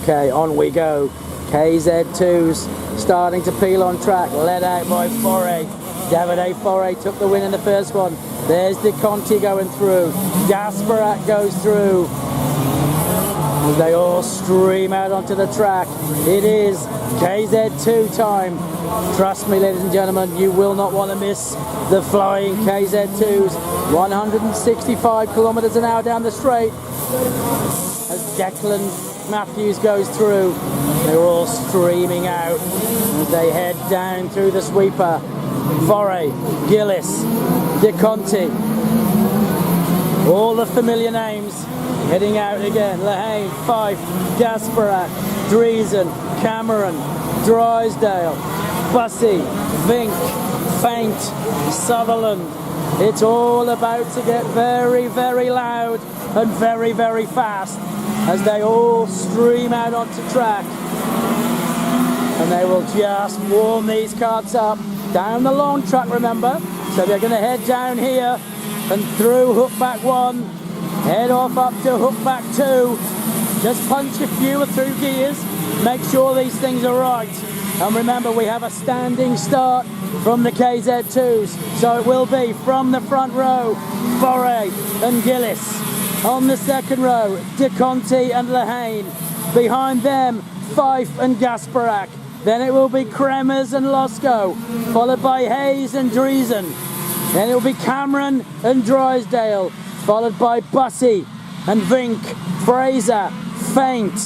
Okay, on we go. kz2's starting to peel on track, led out by Foray. Davide Foray took the win in the first one. There's De Conti going through. Gasparak goes through. As they all stream out onto the track. It is kz2 time. Trust me, ladies and gentlemen, you will not want to miss the flying kz2s. 165 kilometers an hour down the straight. As Declan Matthews goes through, they're all streaming out as they head down through the sweeper. Foray, Gillis, De Conti, all the familiar names heading out again. Lehane, Fife, Gasparak, Driesen, Cameron, Drysdale, Bussey, Vink, Faint, Sutherland. It's all about to get very, very loud and very, very fast as they all stream out onto track. And they will just warm these carts up down the long track, remember. So they're going to head down here and through hookback 1, head off up to hookback 2. Just punch a few through gears, make sure these things are right. And remember, we have a standing start from the kz2s. So it will be from the front row, Foray and Gillis. On the second row, De Conti and Lehane. Behind them, Fife and Gasparak. Then it will be Kremers and Losco, followed by Hayes and Driesen. Then it will be Cameron and Drysdale, followed by Bussey and Vink, Fraser, Faint,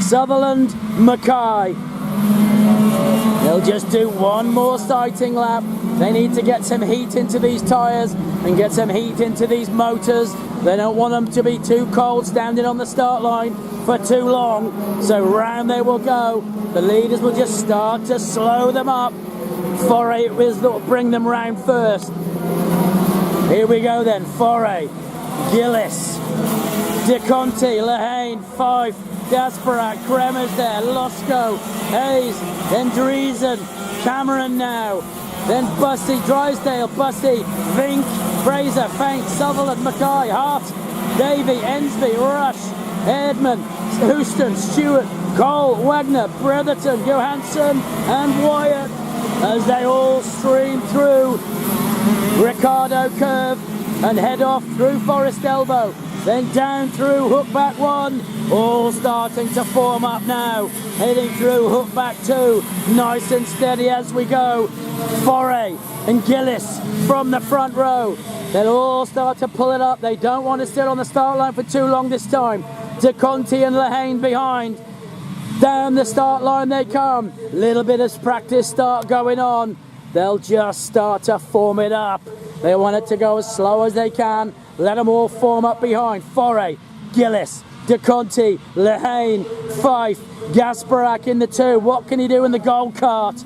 Sutherland, Mackay. They'll just do one more sighting lap. They need to get some heat into these tyres and get some heat into these motors. They don't want them to be too cold standing on the start line for too long. So round they will go. The leaders will just start to slow them up. Foray will bring them round first. Here we go then. Foray, Gillis, De Conti, Lehane, Fife, Gasparak, Kremers there, Losco, Hayes, then Driesen, Cameron now, then Bussey, Drysdale, Bussey, Vink, Fraser, Faint, Sutherland, Mackay, Hart, Davey, Ensby, Rush, Edmund, Houston, Stewart, Cole, Wagner, Bretherton, Johansson and Wyatt as they all stream through Ricardo Curve and head off through Forest Elbow, then down through hookback 1, all starting to form up now, heading through hookback 2, nice and steady as we go. Foray and Gillis from the front row, they'll all start to pull it up. They don't want to sit on the start line for too long this time. De Conti and Lehane behind. Down the start line they come. Little bit of practice start going on. They'll just start to form it up. They want it to go as slow as they can. Let them all form up behind. Foray, Gillis, De Conti, Lehane, Fife, Gasparak in the 2. What can he do in the gold cart?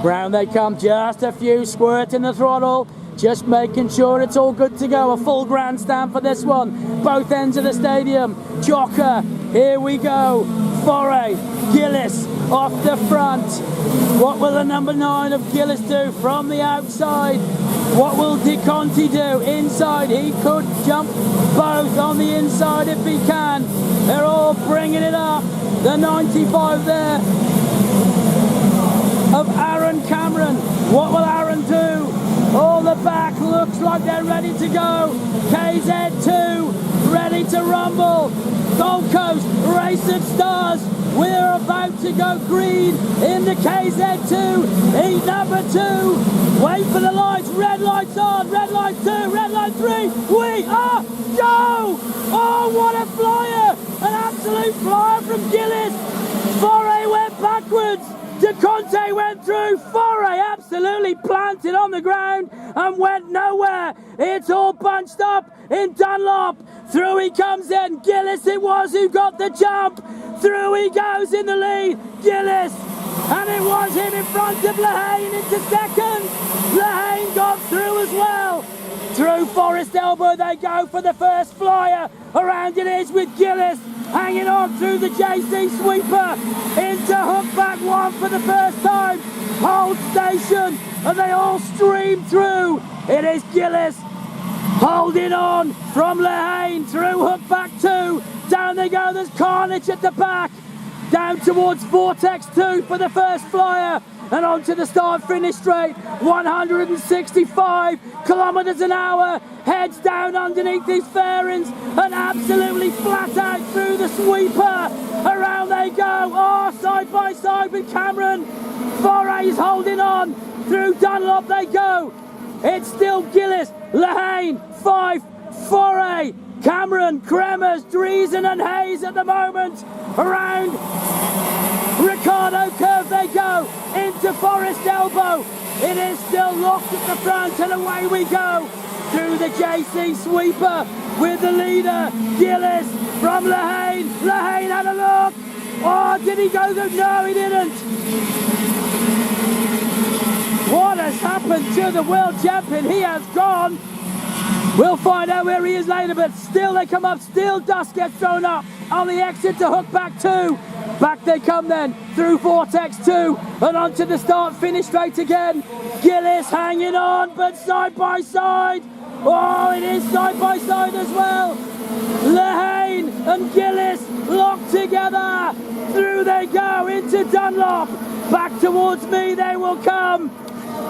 Round they come, just a few squirt in the throttle. Just making sure it's all good to go. A full grandstand for this one. Both ends of the stadium. Jocker, here we go. Foray, Gillis off the front. What will the number 9 of Gillis do from the outside? What will De Conti do? Inside, he could jump both on the inside if he can. They're all bringing it up. The 95 there of Aaron Cameron. What will Aaron do? All the back looks like they're ready to go. kz2 ready to rumble. Gold Coast Race of Stars. We're about to go green in the kz2. Heat number 2. Wait for the lights. Red lights on. Red light 2. Red light 3. We are go. Oh, what a flyer. An absolute flyer from Gillis. Foray went backwards. De Conti went through. Foray absolutely planted on the ground and went nowhere. It's all bunched up in Dunlop. Through he comes in. Gillis it was who got the jump. Through he goes in the lead. Gillis. And it was him in front of Lehane into second. Lehane got through as well. Through Forest Elbow they go for the first flyer. Around it is with Gillis. Hanging on through the JC sweeper into hookback 1 for the first time. Hold station and they all stream through. It is Gillis holding on from Lehane through hookback 2. Down they go, there's carnage at the back. down towards Vortex 2 for the first flyer, and onto the start-finish straight. 165 kilometers an hour, heads down underneath these fairings, and absolutely flat out through the sweeper. Around they go, oh, side by side with Cameron. Foray's holding on, through Dunlop they go. It's still Gillis, Lehane, Fife, Foray, Cameron, Kremers, Driesen and Hayes at the moment. Around Ricardo curve they go, into Forest Elbow. It is still locked at the front, and away we go through the JC sweeper with the leader, Gillis from Lehane. Lehane had a look. Oh, did he go through? No, he didn't. What has happened to the world champion? He has gone. We'll find out where he is later, but still they come up, still dust gets thrown up on the exit to hook back 2. Back they come then, through Vortex 2, and onto the start-finish straight again. Gillis hanging on, but side by side. Oh, it is side by side as well. Lehane and Gillis locked together. Through they go, into Dunlop. Back towards me they will come.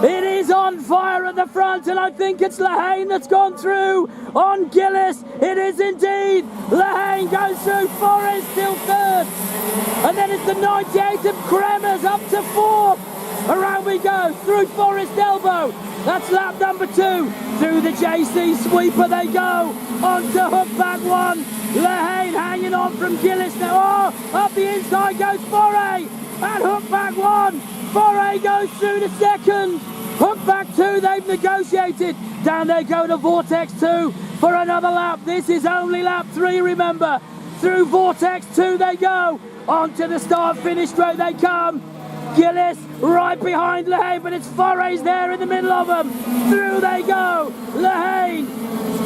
It is on fire at the front, and I think it's Lehane that's gone through. On Gillis, it is indeed. Lehane goes through, Forest still third. And then it's the 98 of Kremers up to 4th. Around we go, through Forest Elbow. That's lap number 2. Through the JC sweeper they go. On to hookback 1. Lehane hanging on from Gillis now. Oh, up the inside goes Foray. And hookback 1. Foray goes through the second. Hookback 2, they've negotiated. Down they go to Vortex 2 for another lap. This is only lap 3, remember. Through Vortex 2 they go. Onto the start-finish straight they come. Gillis right behind Lehane, but it's Foray's there in the middle of them. Through they go. Lehane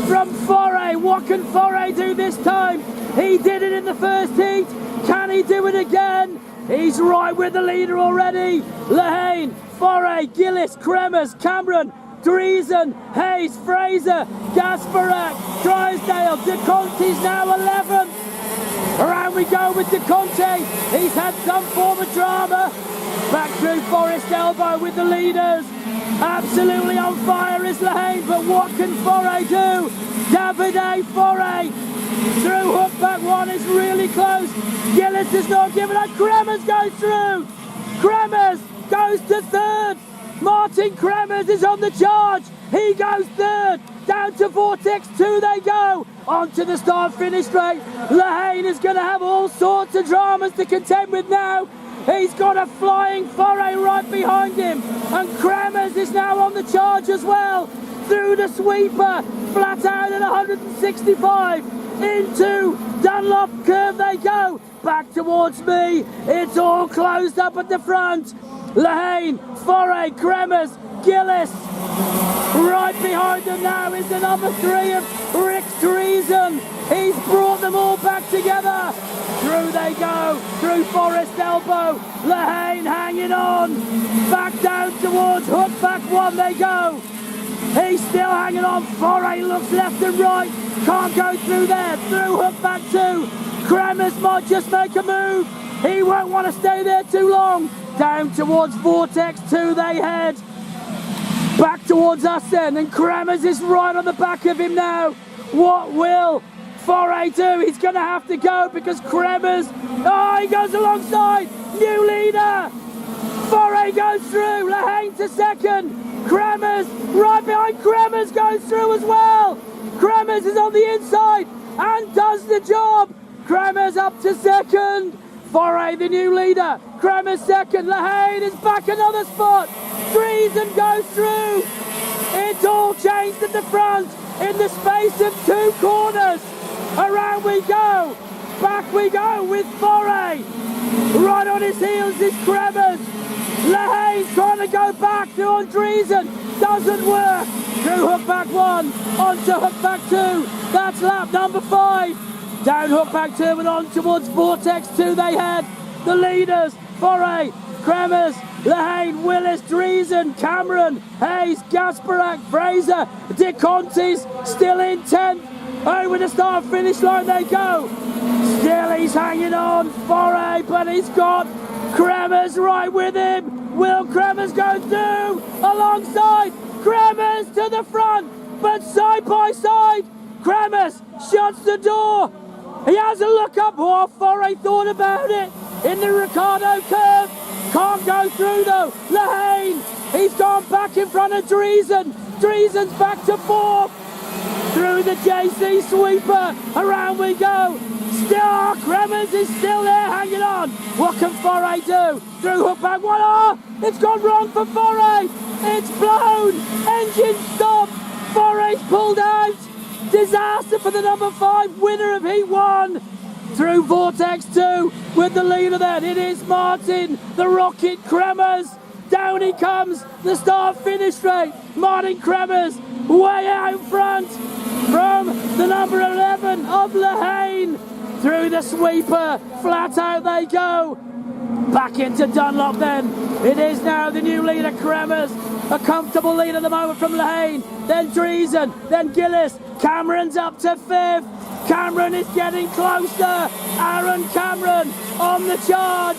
from Foray. What can Foray do this time? He did it in the first heat. Can he do it again? He's right with the leader already. Lehane, Foray, Gillis, Kremers, Cameron, Driesen, Hayes, Fraser, Gasparak, Drysdale, De Conte's now 11th. Around we go with De Conte. He's had some form of drama. Back through Forest Elbow with the leaders. Absolutely on fire is Lehane, but what can Foray do? Davide Foray through hookback 1 is really close. Gillis is not giving up. Kremers goes through. Kremers goes to 3rd. Martin Kremers is on the charge. He goes 3rd. Down to Vortex 2 they go. Onto the start-finish straight. Lehane is going to have all sorts of dramas to contend with now. He's got a flying Foray right behind him. And Kremers is now on the charge as well. Through the sweeper. Flat out at 165. Into Dunlop curve they go. Back towards me. It's all closed up at the front. Lehane, Foray, Kremers, Gillis. Right behind them now is the number 3 of Rick Driesen. He's brought them all back together. Through they go, through Forest Elbow. Lehane hanging on. Back down towards hookback 1 they go. He's still hanging on. Foray looks left and right. Can't go through there. Through hookback 2. Kremers might just make a move. He won't want to stay there too long. Down towards Vortex 2 they head. Back towards us then, and Kremers is right on the back of him now. What will Foray do? He's going to have to go because Kremers, oh, he goes alongside. New leader. Foray goes through. Lehane to 2nd. Kremers right behind. Kremers goes through as well. Kremers is on the inside and does the job. Kremers up to 2nd. Foray the new leader. Kremers 2nd. Lehane is back another spot. Driesen goes through. It's all changed at the front in the space of 2 corners. Around we go. Back we go with Foray. Right on his heels is Kremers. Lehane's trying to go back through Driesen. Doesn't work. Through hookback 1. Onto hookback 2. That's lap number 5. Down hookback 2 and on towards Vortex 2 they head. The leaders, Foray, Kremers, Lehane, Willis, Driesen, Cameron, Hayes, Gasparak, Fraser, De Conti's still in 10th. Over the start finish line they go. Still he's hanging on, Foray, but he's got Kremers right with him. Will Kremers go through? Alongside, Kremers to the front, but side by side, Kremers shuts the door. He has a look up. Oh, Foray thought about it in the Ricardo curve. Can't go through though. Lehane, he's gone back in front of Driesen. Driesen's back to 4th. Through the JC sweeper, around we go. Still, Kremers is still there, hanging on. What can Foray do? Through hook back, one. Oh, it's gone wrong for Foray. It's blown. Engine stopped. Foray's pulled out. Disaster for the number 5 winner of Heat 1. Through Vortex 2 with the leader then. It is Martin, the Rocket Kremers. Down he comes, the start-finish straight. Martin Kremers way out front from the number 11 of Lehane. Through the sweeper, flat out they go. Back into Dunlop then. It is now the new leader, Kremers. A comfortable lead at the moment from Lehane. Then Driesen, then Gillis. Cameron's up to 5th. Cameron is getting closer. Aaron Cameron on the charge.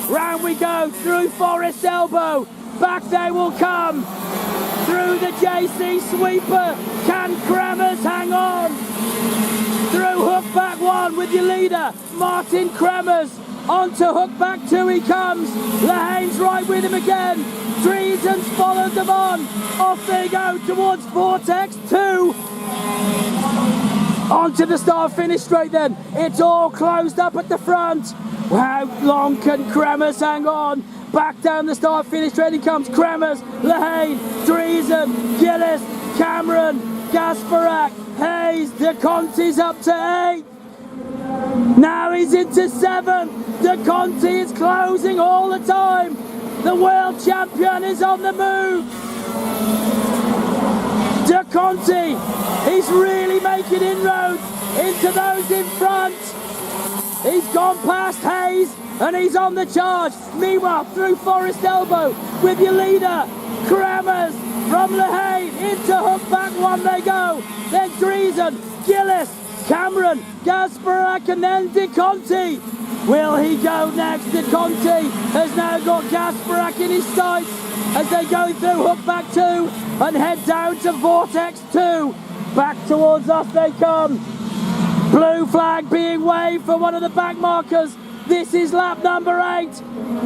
Round we go through Forest Elbow. Back they will come. Through the JC sweeper. Can Kremers hang on? Through hook back 1 with your leader, Martin Kremers. Onto hook back 2 he comes. Lehane's right with him again. Driesen's followed them on. Off they go towards Vortex 2. Onto the start-finish straight then. It's all closed up at the front. How long can Kremers hang on? Back down the start-finish straight he comes. Kremers, Lehane, Driesen, Gillis, Cameron, Gasparak, Hayes. De Conti's up to 8th. Now he's into 7th. De Conti is closing all the time. The world champion is on the move. De Conti, he's really making inroads into those in front. He's gone past Hayes and he's on the charge. Meanwhile, through Forest Elbow with your leader, Kremers from Lehane into hook back 1 they go. Then Driesen, Gillis, Cameron, Gasparak and then De Conti. Will he go next? De Conti has now got Gasparak in his sights as they go through hook back 2 and head down to Vortex 2. Back towards us they come. Blue flag being waved for one of the back markers. This is lap number 8.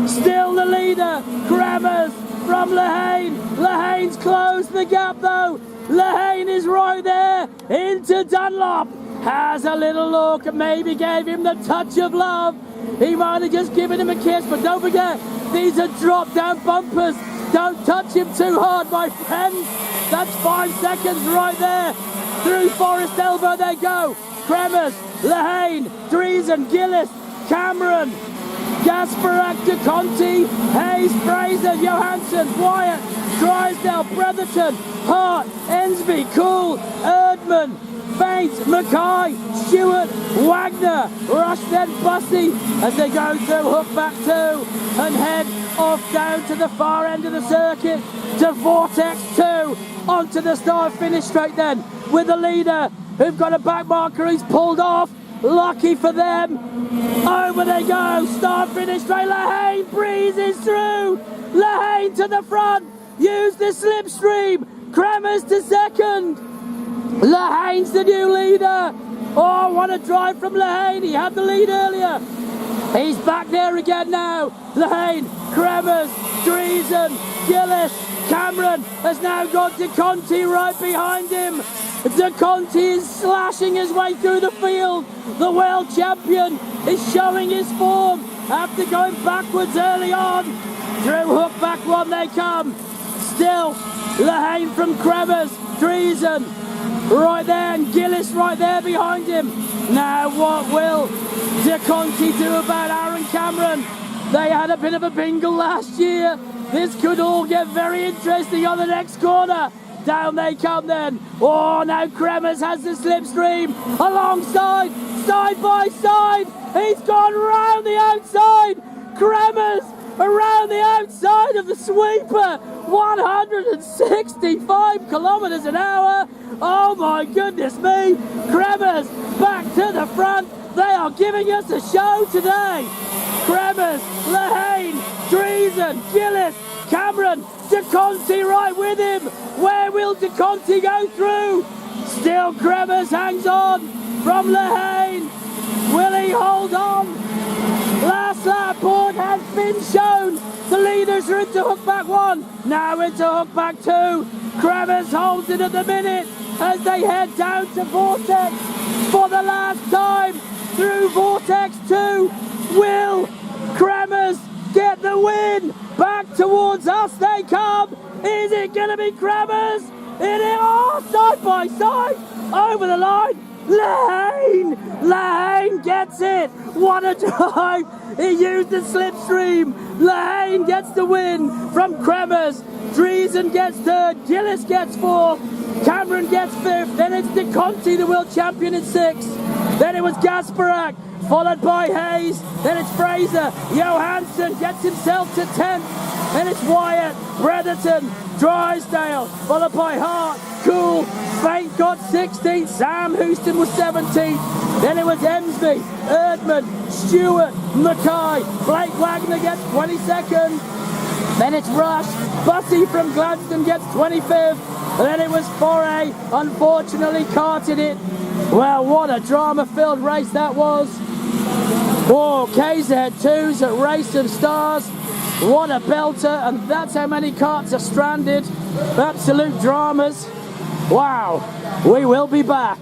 Still the leader, Kremers from Lehane. Lehane's closed the gap though. Lehane is right there into Dunlop. Has a little look, maybe gave him the touch of love. He might have just given him a kiss, but don't forget, these are drop-down bumpers. Don't touch him too hard, my friends. That's 5 seconds right there. Through Forest Elbow they go. Kremers, Lehane, Driesen, Gillis, Cameron, Gasparak, De Conti, Hayes, Fraser, Johansson, Wyatt, Drysdale, Bretherton, Hart, Ensby, Cool, Erdman, Faint, Mackay, Stewart, Wagner, Rushden, Bussey as they go through hook back 2 and head off down to the far end of the circuit to Vortex 2 onto the start finish straight then with the leader who've got a back marker he's pulled off. Lucky for them. Over they go. Start finish straight. Lehane breezes through. Lehane to the front. Use the slipstream. Kremers to second. Lehane's the new leader. Oh, what a drive from Lehane. He had the lead earlier. He's back there again now. Lehane, Kremers, Driesen, Gillis, Cameron has now got De Conti right behind him. De Conti is slashing his way through the field. The world champion is showing his form after going backwards early on. Through hook back 1 they come. Still, Lehane from Kremers, Driesen right there and Gillis right there behind him. Now what will De Conti do about Aaron Cameron? They had a bit of a bingle last year. This could all get very interesting on the next corner. Down they come then. Oh, now Kremers has the slipstream. Alongside, side by side. He's gone round the outside. Kremers around the outside of the sweeper. 165 kilometers an hour. Oh my goodness me. Kremers back to the front. They are giving us a show today. Kremers, Lehane, Driesen, Gillis, Cameron, De Conti right with him. Where will De Conti go through? Still Kremers hangs on from Lehane. Will he hold on? Last lap board has been shown. The leaders are into hookback 1, now into hookback 2. Kremers holds it at the minute as they head down to Vortex for the last time through Vortex 2. Will Kremers get the win? Back towards us they come. Is it going to be Kremers? It is. Oh, side by side over the line. Lehane gets it. What a drive. He used the slipstream. Lehane gets the win from Kremers. Driesen gets third. Gillis gets fourth. Cameron gets fifth. Then it's De Conti, the world champion, in sixth. Then it was Gasparak, followed by Hayes. Then it's Fraser. Johansson gets himself to 10th. Then it's Wyatt, Bretherton, Drysdale, followed by Hart, Cool. Faint got 16th. Sam Houston was 17th. Then it was Emsby, Erdman, Stewart, Mackay. Blake Wagner gets 22nd. Then it's Rush. Bussey from Gladstone gets 25th. And then it was Foray. Unfortunately carted it. Well, what a drama-filled race that was. Whoa, kz2's at Race of Stars. What a belter. And that's how many carts are stranded. Absolute dramas. Wow. We will be back.